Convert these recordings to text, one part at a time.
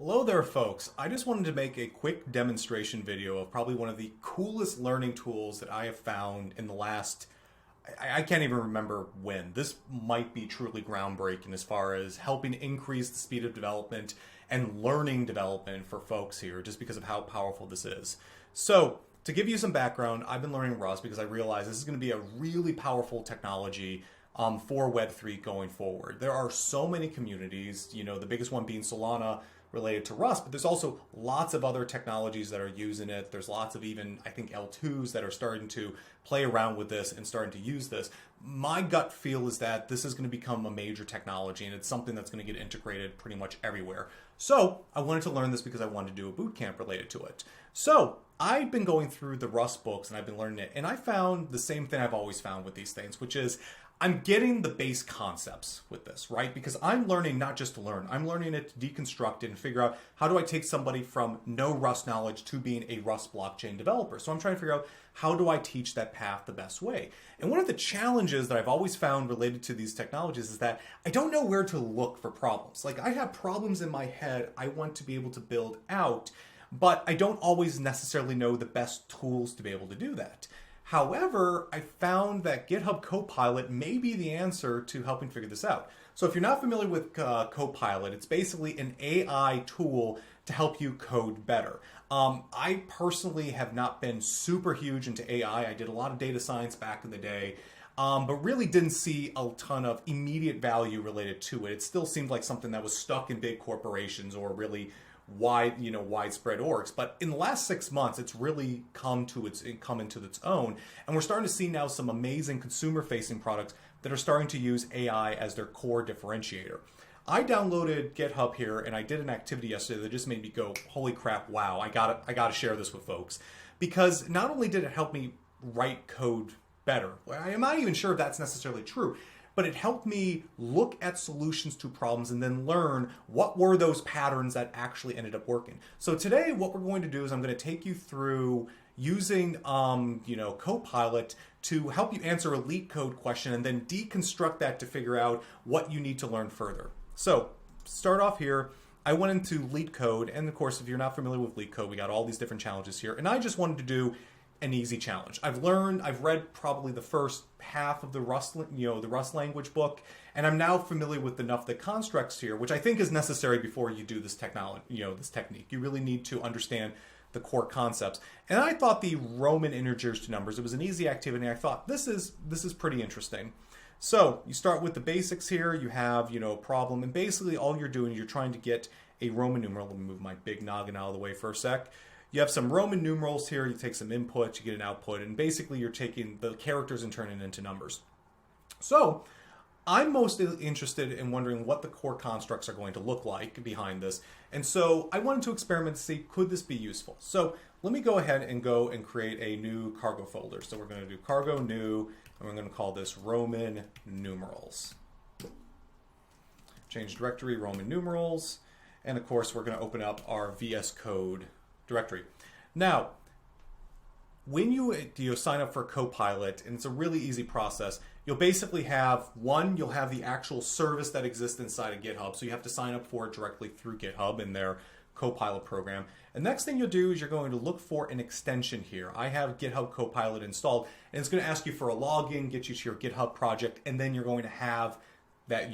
Hello there folks, I just wanted to make a quick demonstration video of probably one of the coolest learning tools that I have found in the last, I can't even remember when. This might be truly groundbreaking as far as helping increase the speed of development and learning development for folks here just because of how powerful this is. So to give you some background, I've been learning Rust because I realized this is going to be a really powerful technology for Web3 going forward. There are so many communities, the biggest one being Solana, related to Rust, but there's also lots of other technologies that are using it. There's lots of even, I think, L2s that are starting to play around with this and starting to use this. My gut feel is that this is going to become a major technology and it's something that's going to get integrated pretty much everywhere. So I wanted to learn this because I wanted to do a boot camp related to it. So I've been going through the Rust books and I've been learning it, and I found the same thing I've always found with these things, which is I'm getting the base concepts with this, right? Because I'm learning not just to learn, I'm learning it to deconstruct it and figure out how do I take somebody from no Rust knowledge to being a Rust blockchain developer. So I'm trying to figure out how do I teach that path the best way. And one of the challenges that I've always found related to these technologies is that I don't know where to look for problems. Like I have problems in my head I want to be able to build out, but I don't always necessarily know the best tools to be able to do that. However, I found that Github Copilot may be the answer to helping figure this out. So if you're not familiar with Copilot, it's basically an AI tool to help you code better. I personally have not been super huge into AI. I did a lot of data science back in the day, but really didn't see a ton of immediate value related to it. It still seemed like something that was stuck in big corporations or really widespread orgs. But in the last 6 months, it's really come into its own, and we're starting to see now some amazing consumer-facing products that are starting to use AI as their core differentiator. I downloaded GitHub here, and I did an activity yesterday that just made me go, "Holy crap! Wow! I gotta share this with folks," because not only did it help me write code better, I'm not even sure if that's necessarily true, but it helped me look at solutions to problems and then learn what were those patterns that actually ended up working. So today what we're going to do is I'm going to take you through using Copilot to help you answer a LeetCode code question and then deconstruct that to figure out what you need to learn further. So start off here. I went into LeetCode code, and of course if you're not familiar with LeetCode, code, we got all these different challenges here, and I just wanted to do an easy challenge. I've read probably the first half of the Rust language book, and I'm now familiar with enough of the constructs here, which I think is necessary before you do this this technique. You really need to understand the core concepts. And I thought the Roman integers to numbers, it was an easy activity. I thought this is pretty interesting. So you start with the basics here. You have a problem, and basically all you're doing is you're trying to get a Roman numeral. Let me move my big noggin out of the way for a sec. You have some Roman numerals here, you take some input, you get an output, and basically you're taking the characters and turning it into numbers. So I'm most interested in wondering what the core constructs are going to look like behind this. And so I wanted to experiment to see, could this be useful? So let me go ahead and create a new cargo folder. So we're going to do cargo new, and we're going to call this Roman numerals. Change directory, Roman numerals, and of course we're going to open up our VS Code directory. Now, when you sign up for Copilot, and it's a really easy process, you'll basically have you'll have the actual service that exists inside of GitHub, so you have to sign up for it directly through GitHub in their Copilot program. And next thing you'll do is you're going to look for an extension here. I have GitHub Copilot installed, and it's going to ask you for a login, get you to your GitHub project, and then you're going to have that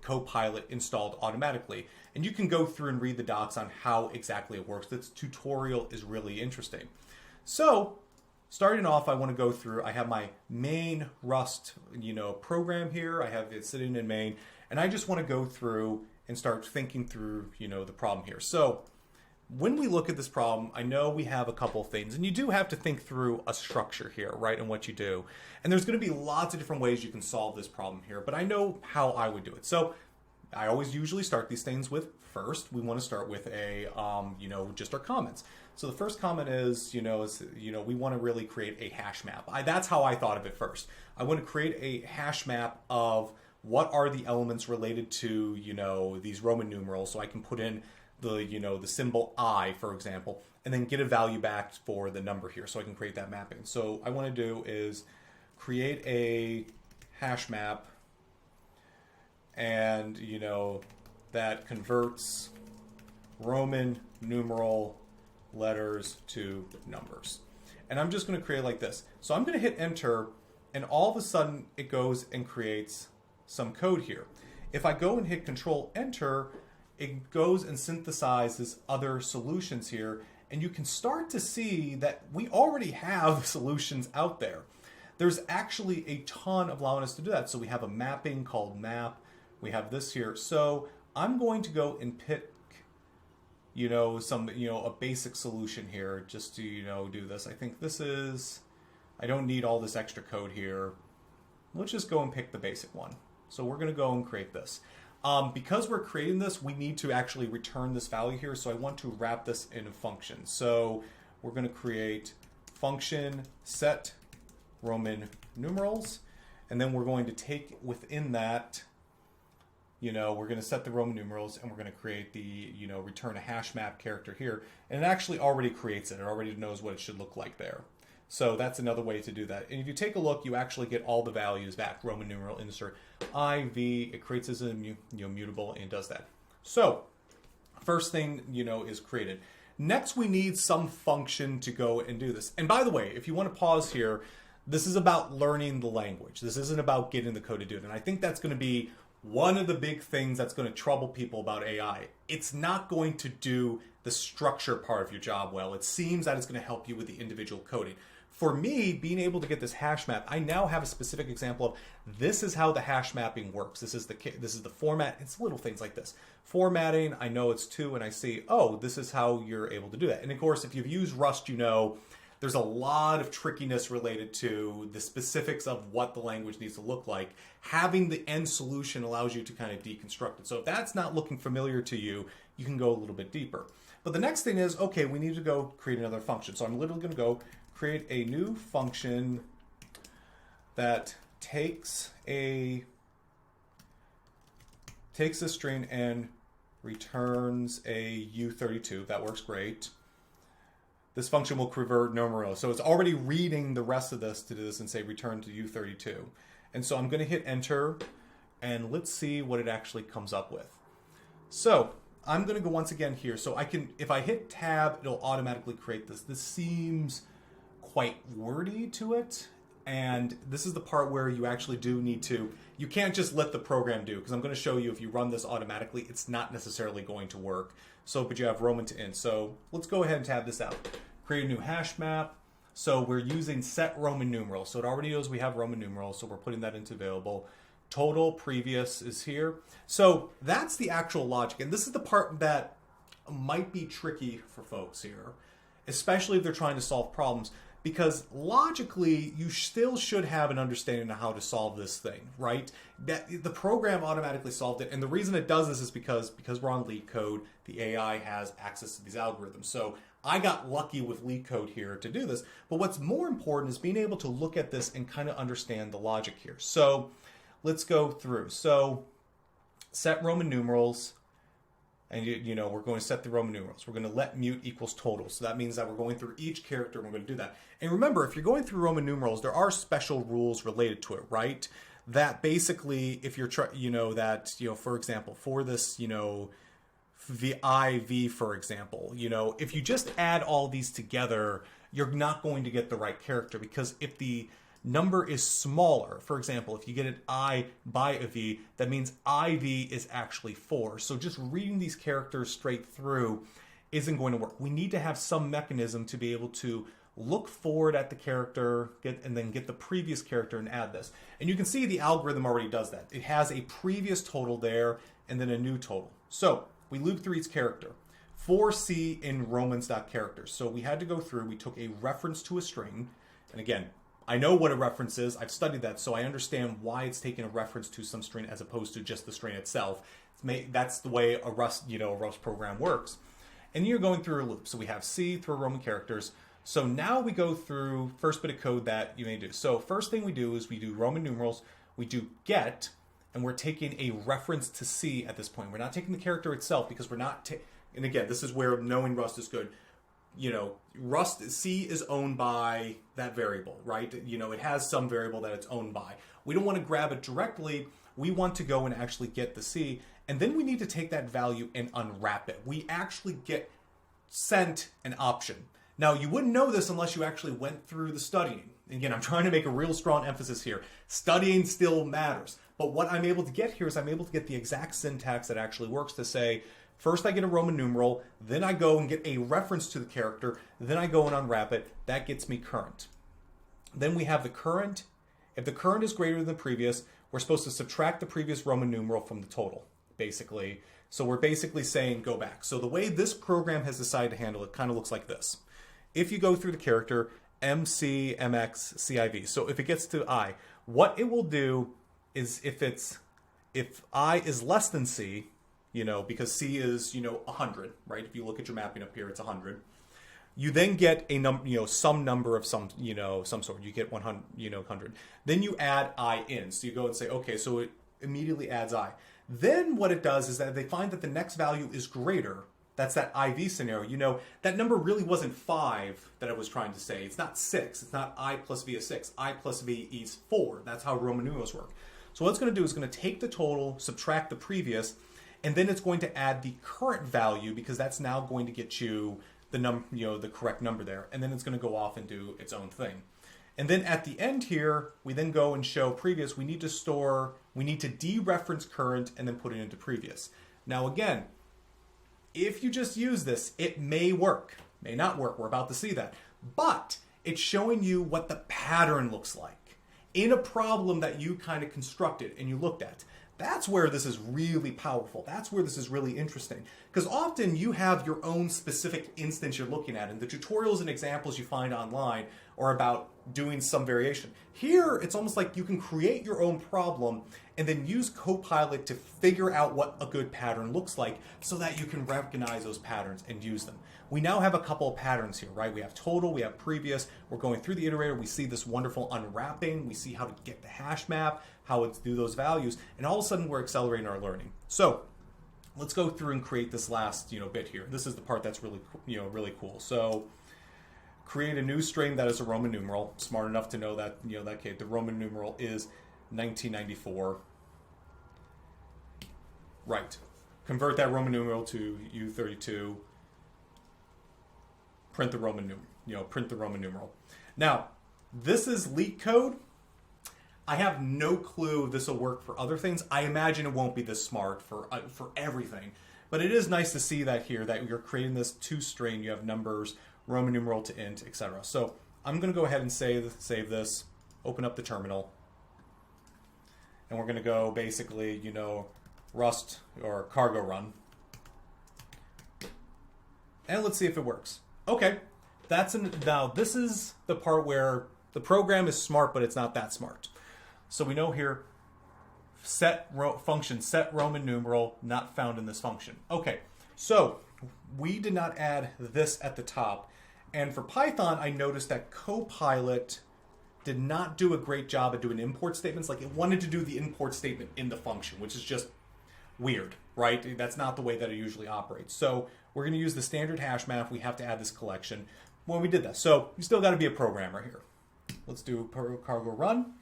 Copilot installed automatically. And you can go through and read the docs on how exactly it works. This tutorial is really interesting. So starting off, I want to go through, I have my main Rust program here. I have it sitting in main, and I just want to go through and start thinking through the problem here. So when we look at this problem, I know we have a couple of things, and you do have to think through a structure here, right, and what you do. And there's going to be lots of different ways you can solve this problem here, but I know how I would do it. So I always usually start these things with, first, we want to start with a, just our comments. So the first comment is, we want to really create a hash map. That's how I thought of it first. I want to create a hash map of what are the elements related to, these Roman numerals, so I can put in the symbol I, for example, and then get a value back for the number here, so I can create that mapping. So I want to do is create a hash map, and that converts Roman numeral letters to numbers. And I'm just going to create like this. So I'm going to hit enter, and all of a sudden it goes and creates some code here. If I go and hit control enter, it goes and synthesizes other solutions here, and you can start to see that we already have solutions out there. There's actually a ton of allowing us to do that. So we have a mapping called map. We have this here. So I'm going to go and pick, a basic solution here just to, do this. I think this is, I don't need all this extra code here. Let's just go and pick the basic one. So we're going to go and create this. Because we're creating this, we need to actually return this value here. So I want to wrap this in a function. So we're going to create function set Roman numerals, and then we're going to take within that, we're going to set the Roman numerals, and we're going to create the, return a hash map character here. And it actually already creates it. It already knows what it should look like there. So that's another way to do that. And if you take a look, you actually get all the values back. Roman numeral insert IV, it creates as a mutable and does that. So first thing, is created. Next, we need some function to go and do this. And by the way, if you want to pause here, this is about learning the language. This isn't about getting the code to do it. And I think that's going to be one of the big things that's going to trouble people about AI. It's not going to do the structure part of your job well. It seems that it's going to help you with the individual coding. For me, being able to get this hash map, I now have a specific example of this is how the hash mapping works. This is the format. It's little things like this. Formatting, I know it's 2, and I see, oh, this is how you're able to do that. And of course, if you've used Rust, there's a lot of trickiness related to the specifics of what the language needs to look like. Having the end solution allows you to kind of deconstruct it. So if that's not looking familiar to you, you can go a little bit deeper. But the next thing is, okay, we need to go create another function. So I'm literally going to go create a new function that takes a string and returns a U32. That works great. This function will convert numeral. So it's already reading the rest of this to do this and say return to U32. And so I'm going to hit enter, and let's see what it actually comes up with. So I'm going to go once again here. So I can, if I hit tab, it'll automatically create this. This seems quite wordy to it. And this is the part where you actually do need to, you can't just let the program do, because I'm going to show you if you run this automatically, it's not necessarily going to work. So, but you have Roman to int. So let's go ahead and tab this out. Create a new hash map. So we're using set Roman numerals. So it already knows we have Roman numerals. So we're putting that into available. Total previous is here. So that's the actual logic. And this is the part that might be tricky for folks here, especially if they're trying to solve problems. Because logically, you still should have an understanding of how to solve this thing, right? That the program automatically solved it. And the reason it does this is because we're on leak code, the AI has access to these algorithms. So I got lucky with leak code here to do this. But what's more important is being able to look at this and kind of understand the logic here. So let's go through. So set Roman numerals. And we're going to set the Roman numerals. We're going to let mute equals total. So that means that we're going through each character and we're going to do that. And remember, if you're going through Roman numerals, there are special rules related to it, right? That basically, if you're for example, for this, the IV, for example, if you just add all these together, you're not going to get the right character, because if the number is smaller, for example, if you get an I by a V, that means IV is actually 4. So just reading these characters straight through isn't going to work. We need to have some mechanism to be able to look forward at the character, and then get the previous character and add this. And you can see the algorithm already does that. It has a previous total there and then a new total. So we loop through each character. For C in Romans.characters. So we had to go through, we took a reference to a string, and again, I know what a reference is. I've studied that, so I understand why it's taking a reference to some string as opposed to just the string itself. That's the way a Rust program works. And you're going through a loop. So we have C through Roman characters. So now we go through first bit of code that you may do. So first thing we do is we do Roman numerals. We do get, and we're taking a reference to C at this point. We're not taking the character itself because we're not. And again, this is where knowing Rust is good. Rust, C is owned by that variable, right? It has some variable that it's owned by. We don't want to grab it directly. We want to go and actually get the C. And then we need to take that value and unwrap it. We actually get sent an option. Now, you wouldn't know this unless you actually went through the studying. Again, I'm trying to make a real strong emphasis here. Studying still matters. But what I'm able to get here is I'm able to get the exact syntax that actually works to say, first I get a Roman numeral, then I go and get a reference to the character, then I go and unwrap it. That gets me current. Then we have the current. If the current is greater than the previous, we're supposed to subtract the previous Roman numeral from the total, basically. So we're basically saying go back. So the way this program has decided to handle it kind of looks like this. If you go through the character, MC, MX, CIV. So if it gets to I, what it will do is if I is less than C, because C is, 100, right? If you look at your mapping up here, it's 100. You then get a number, some number of some sort. You get 100, 100. Then you add I in. So you go and say, okay, so it immediately adds I. Then what it does is that they find that the next value is greater. That's that IV scenario. That number really wasn't 5 that I was trying to say. It's not 6. It's not I plus V is 6. I plus V is 4. That's how Roman numerals work. So what it's going to do is going to take the total, subtract the previous, and then it's going to add the current value because that's now going to get you the correct number there. And then it's going to go off and do its own thing. And then at the end here, we then go and show previous. We need to dereference current and then put it into previous. Now again, if you just use this, it may work, may not work. We're about to see that. But it's showing you what the pattern looks like in a problem that you kind of constructed and you looked at. That's where this is really powerful. That's where this is really interesting. Because often you have your own specific instance you're looking at, and the tutorials and examples you find online are about doing some variation. Here, it's almost like you can create your own problem and then use Copilot to figure out what a good pattern looks like so that you can recognize those patterns and use them. We now have a couple of patterns here, right? We have total, we have previous. We're going through the iterator. We see this wonderful unwrapping. We see how to get the hash map, how to do those values, and all of a sudden we're accelerating our learning. So let's go through and create this last bit here. This is the part that's really really cool. So create a new string that is a Roman numeral. Smart enough to know that okay, the Roman numeral is 1994. Right. Convert that Roman numeral to U32. Print the Roman numeral. Now, this is leak code. I have no clue if this will work for other things. I imagine it won't be this smart for everything. But it is nice to see that here, that you're creating this two-string. You have numbers, Roman numeral to int, etc. So I'm going to go ahead and save this, open up the terminal. And we're going to go basically, Rust or cargo run. And let's see if it works. Okay, now this is the part where the program is smart, but it's not that smart. So we know here, function set Roman numeral not found in this function. Okay, so we did not add this at the top. And for Python, I noticed that Copilot did not do a great job at doing import statements. Like it wanted to do the import statement in the function, which is just weird, right? That's not the way that it usually operates. So we're going to use the standard hash map. We have to add this collection. Well, we did that. So you still got to be a programmer here. Let's do cargo run.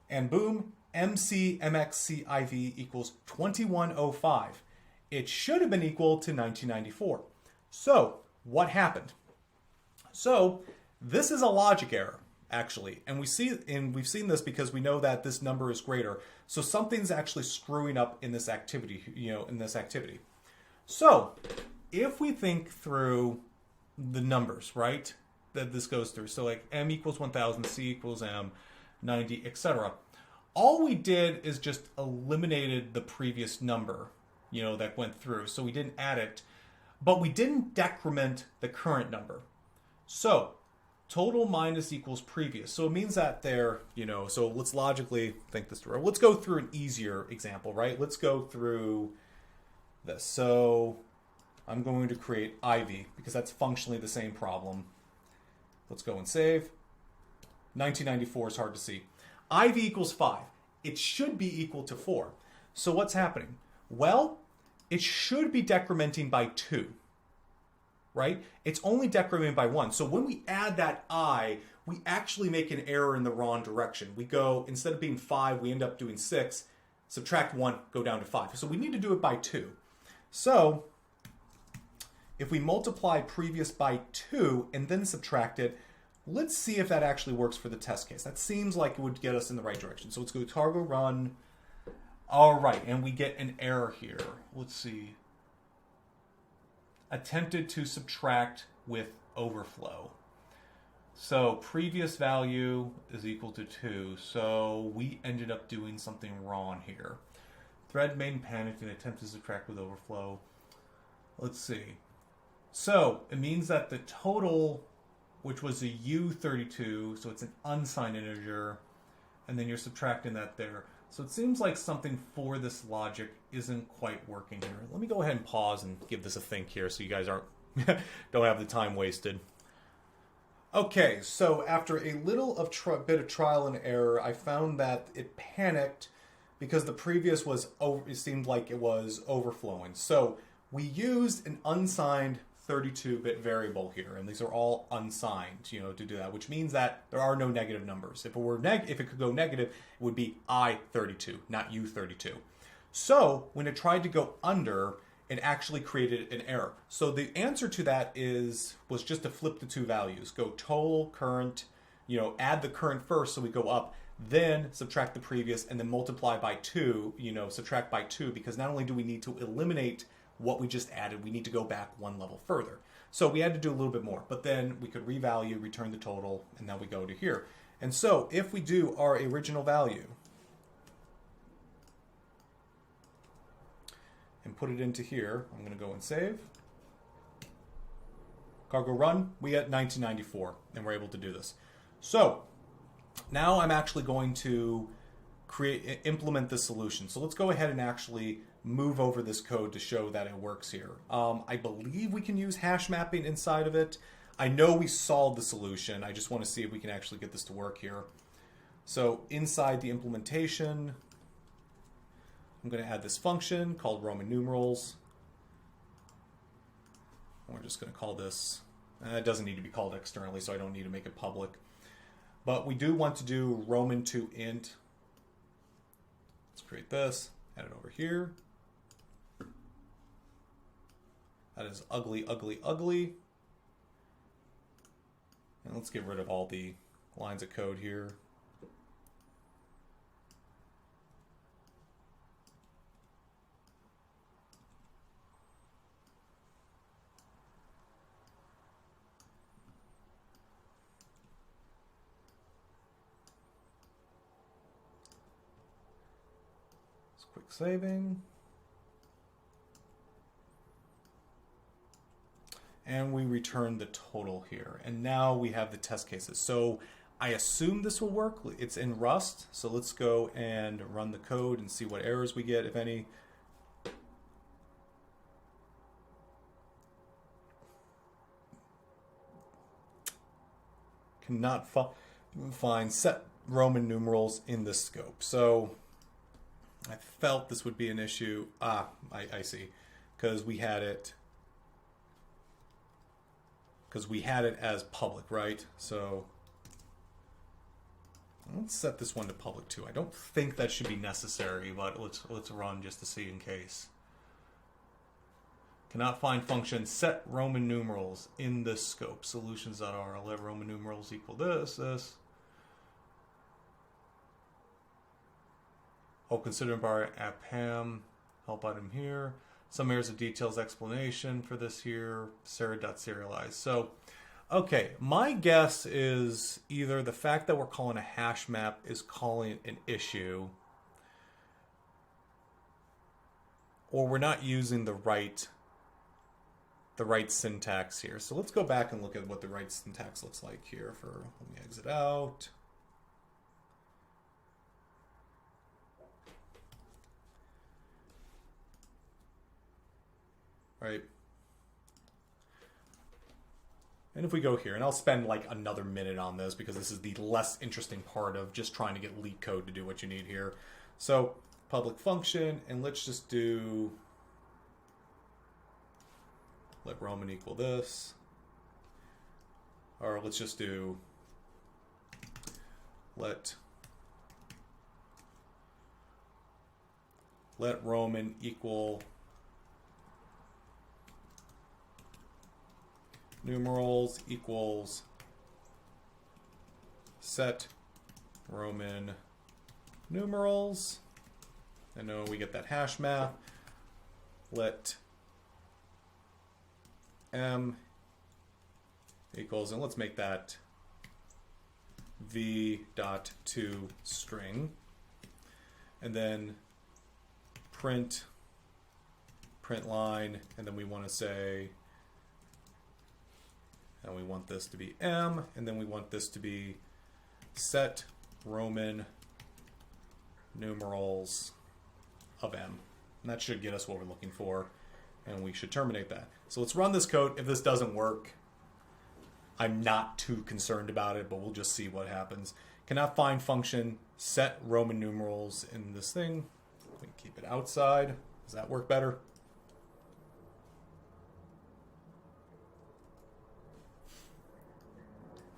And boom, MCMXCIV equals 2105. It should have been equal to 1994. So what happened? So this is a logic error, actually. And we've seen this because we know that this number is greater. So something's actually screwing up in this activity, So if we think through the numbers, right, that this goes through, so like M equals 1000, C equals M, 90, etc. All we did is just eliminated the previous number, that went through. So we didn't add it, but we didn't decrement the current number. So total minus equals previous. So it means that so let's logically think this through. Let's go through an easier example, right? Let's go through this. So I'm going to create IV because that's functionally the same problem. Let's go and save. 1994 is hard to see. IV equals 5. It should be equal to 4. So what's happening? Well, it should be decrementing by 2. Right? It's only decrementing by 1. So when we add that I, we actually make an error in the wrong direction. We go, instead of being 5, we end up doing 6. subtract 1, go down to 5. So we need to do it by 2. So if we multiply previous by 2 and then subtract it, let's see if that actually works for the test case. That seems like it would get us in the right direction. So let's go to cargo run. All right, and we get an error here. Let's see. Attempted to subtract with overflow. So previous value is equal to 2. So we ended up doing something wrong here. Thread main panicked and attempted to subtract with overflow. Let's see. So it means that the total, which was a U32, so it's an unsigned integer, and then you're subtracting that there. So it seems like something for this logic isn't quite working here. Let me go ahead and pause and give this a think here so you guys aren't don't have the time wasted. Okay, so after a little of bit of trial and error, I found that it panicked because the previous was it seemed like it was overflowing. So we used an unsigned 32-bit variable here, and these are all unsigned, to do that, which means that there are no negative numbers. If it were if it could go negative, it would be I32, not U32. So when it tried to go under, it actually created an error. So the answer to that was just to flip the two values, go total current, add the current first, so we go up, then subtract the previous, and then multiply by 2, subtract by 2, because not only do we need to eliminate what we just added, we need to go back one level further. So we had to do a little bit more, but then we could revalue, return the total, and now we go to here. And so if we do our original value and put it into here, I'm going to go and save. Cargo run, we get 1994, and we're able to do this. So now I'm actually going to implement this solution. So let's go ahead and actually move over this code to show that it works here. I believe we can use hash mapping inside of it. I know we solved the solution. I just want to see if we can actually get this to work here. So inside the implementation, I'm going to add this function called Roman numerals. We're just going to call this, it doesn't need to be called externally, so I don't need to make it public. But we do want to do Roman to int. Let's create this, add it over here. That is ugly, ugly, ugly. And let's get rid of all the lines of code here. Just quick saving. And we return the total here. And now we have the test cases. So I assume this will work. It's in Rust. So let's go and run the code and see what errors we get, if any. Cannot find set Roman numerals in this scope. So I felt this would be an issue. I see. Because we had it as public, right? So let's set this one to public too. I don't think that should be necessary, but let's run just to see in case. Cannot find function set Roman numerals in this scope. Solutions.r. Let Roman numerals equal this. Oh, consider bar app ham. Help item here. Some errors of details explanation for this here. Sarah.serialize. So, okay, my guess is either the fact that we're calling a hash map is calling an issue, or we're not using the right syntax here. So let's go back and look at what the right syntax looks like here. Let me exit out. Right. And if we go here, and I'll spend like another minute on this because this is the less interesting part of just trying to get leak code to do what you need here. So public function, and let's just do let Roman equal this. Or let's just do let let Roman equal numerals equals set Roman numerals. And now we get that hash map. Let m equals, and let's make that v.to string. And then print line, and then we want to say, and we want this to be m, and then we want this to be set Roman numerals of m. And that should get us what we're looking for, and we should terminate that. So let's run this code. If this doesn't work, I'm not too concerned about it, but we'll just see what happens. Cannot find function set Roman numerals in this thing. We can keep it outside. Does that work better?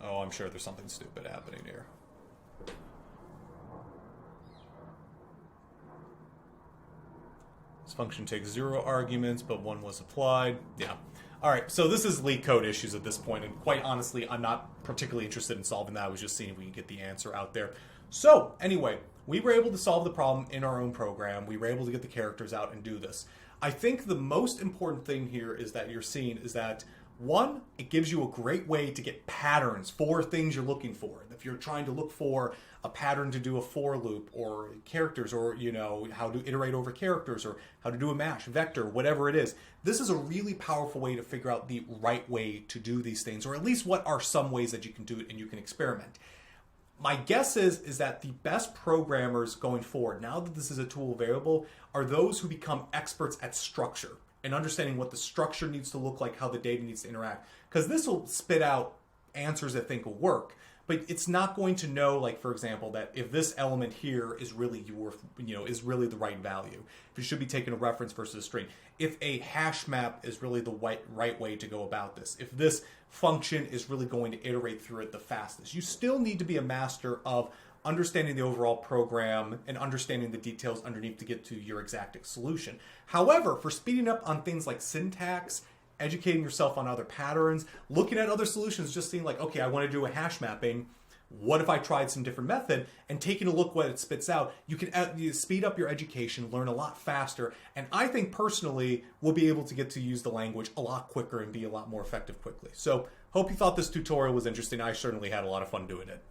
Oh, I'm sure there's something stupid happening here. This function takes 0 arguments, but 1 was applied. Yeah. All right, so this is leak code issues at this point, and quite honestly, I'm not particularly interested in solving that. I was just seeing if we can get the answer out there. So anyway, we were able to solve the problem in our own program. We were able to get the characters out and do this. I think the most important thing here is that you're seeing is that, one, it gives you a great way to get patterns for things you're looking for. If you're trying to look for a pattern to do a for loop or characters, or how to iterate over characters, or how to do a mash, vector, whatever it is, this is a really powerful way to figure out the right way to do these things, or at least what are some ways that you can do it and you can experiment. My guess is that the best programmers going forward, now that this is a tool available, are those who become experts at structure and understanding what the structure needs to look like, how the data needs to interact. Because this will spit out answers that think will work, but it's not going to know, like, for example, that if this element here is really is really the right value, if it should be taking a reference versus a string, if a hash map is really the right way to go about this, if this function is really going to iterate through it the fastest. You still need to be a master of understanding the overall program and understanding the details underneath to get to your exact solution. However, for speeding up on things like syntax, educating yourself on other patterns, looking at other solutions, just seeing like, okay, I want to do a hash mapping. What if I tried some different method? And taking a look what it spits out, you can speed up your education, learn a lot faster, and I think personally we'll be able to get to use the language a lot quicker and be a lot more effective quickly. So hope you thought this tutorial was interesting. I certainly had a lot of fun doing it.